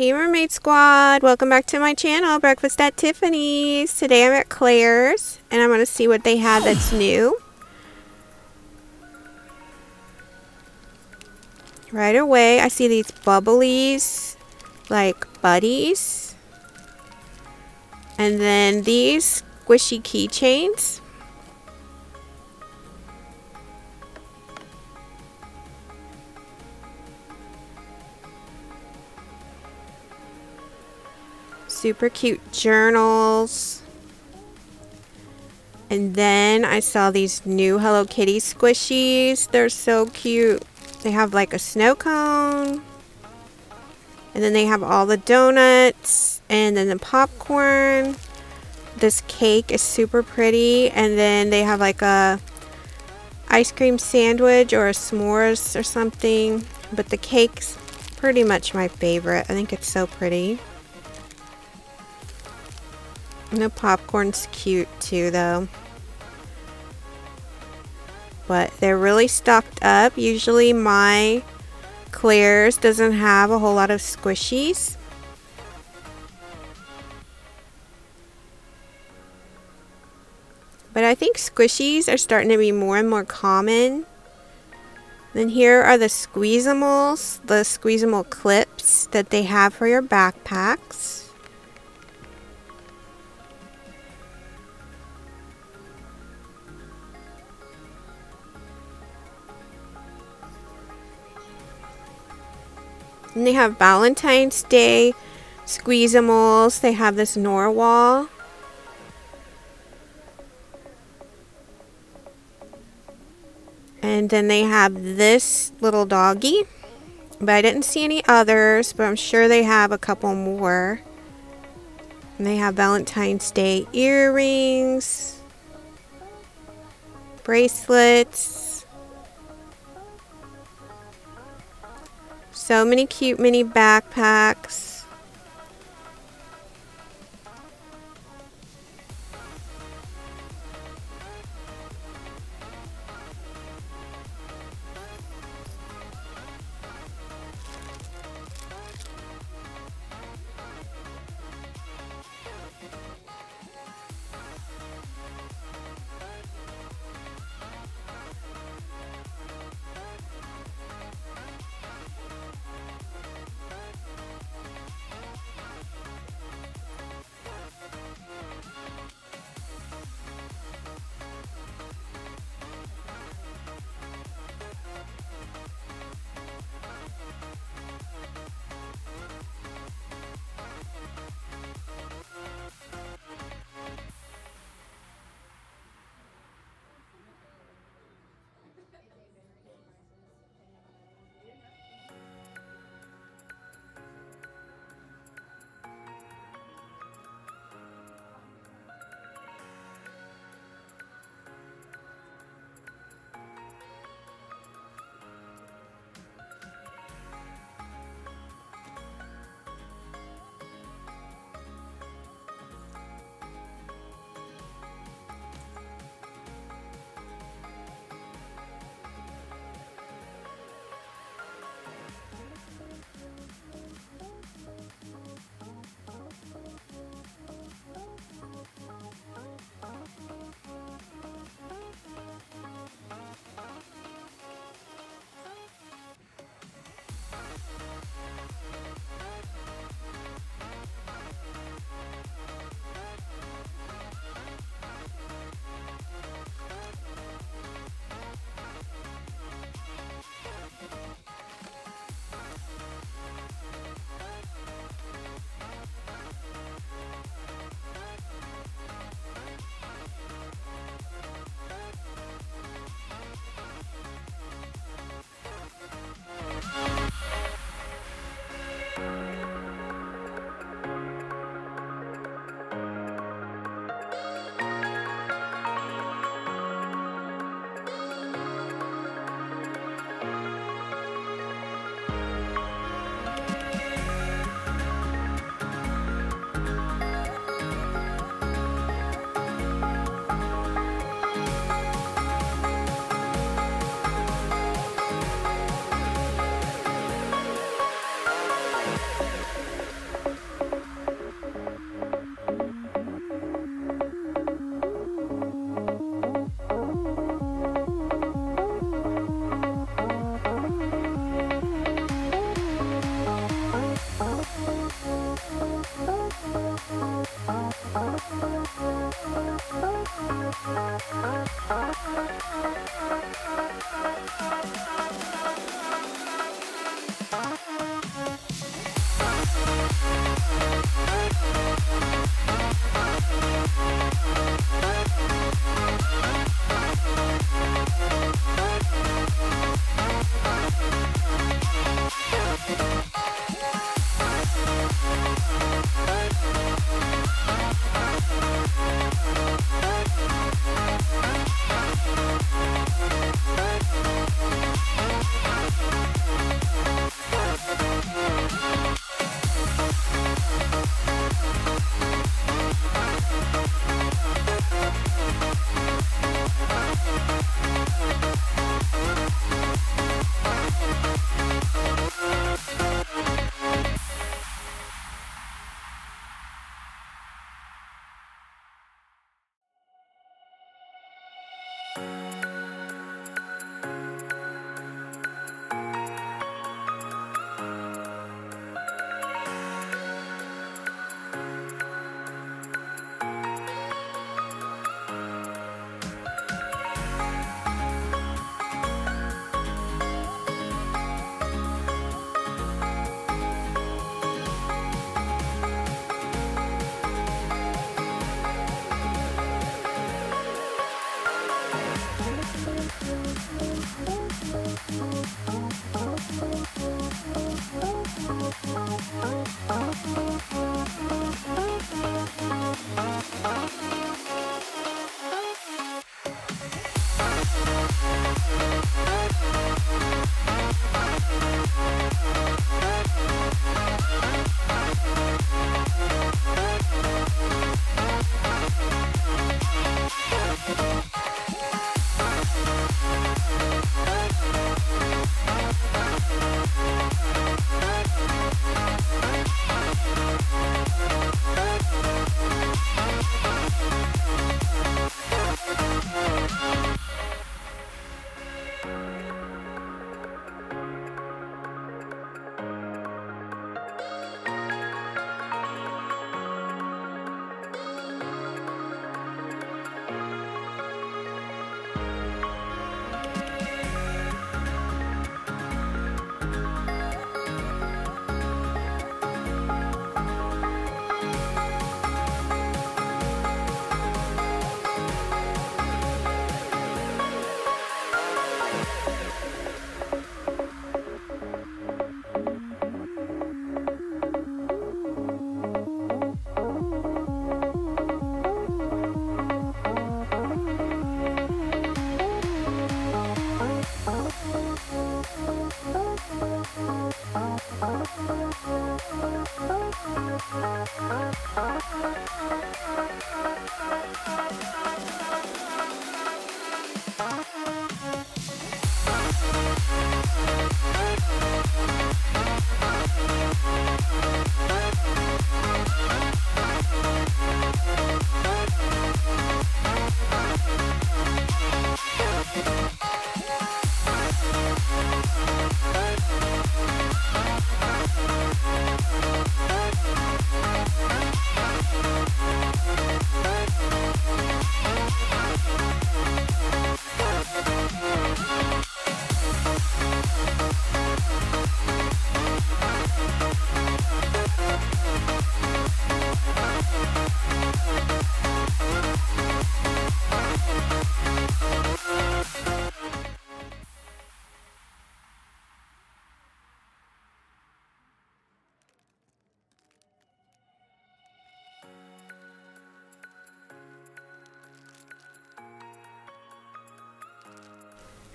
Hey Mermaid Squad, welcome back to my channel, Breakfast at Tiffany's. Today I'm at Claire's and I'm going to see what they have that's new. Right away I see these bubblies, like buddies. And then these squishy keychains. Super cute journals. And then I saw these new Hello Kitty squishies. They're so cute. They have like a snow cone. And then they have all the donuts. And then the popcorn. This cake is super pretty. And then they have like a ice cream sandwich or a s'mores or something. But the cake's pretty much my favorite. I think it's so pretty. And the popcorn's cute too though. But they're really stocked up. Usually my Claire's doesn't have a whole lot of squishies. But I think squishies are starting to be more and more common. Then here are the Squeezable clips that they have for your backpacks. And they have Valentine's Day Squeezimals. They have this narwhal. And then they have this little doggy. But I didn't see any others, but I'm sure they have a couple more. And they have Valentine's Day earrings, bracelets. So many cute mini backpacks.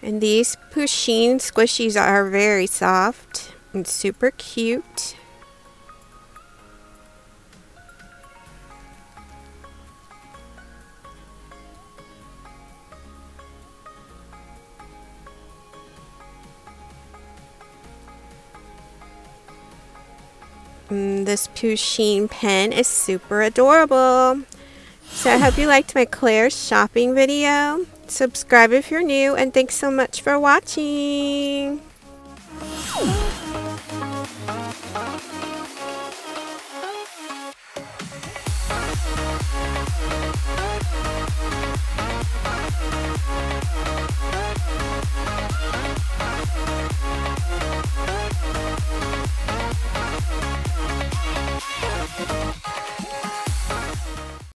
And these Pusheen squishies are very soft and super cute. This Pusheen pen is super adorable. So I hope you liked my Claire's shopping video. Subscribe if you're new, and thanks so much for watching.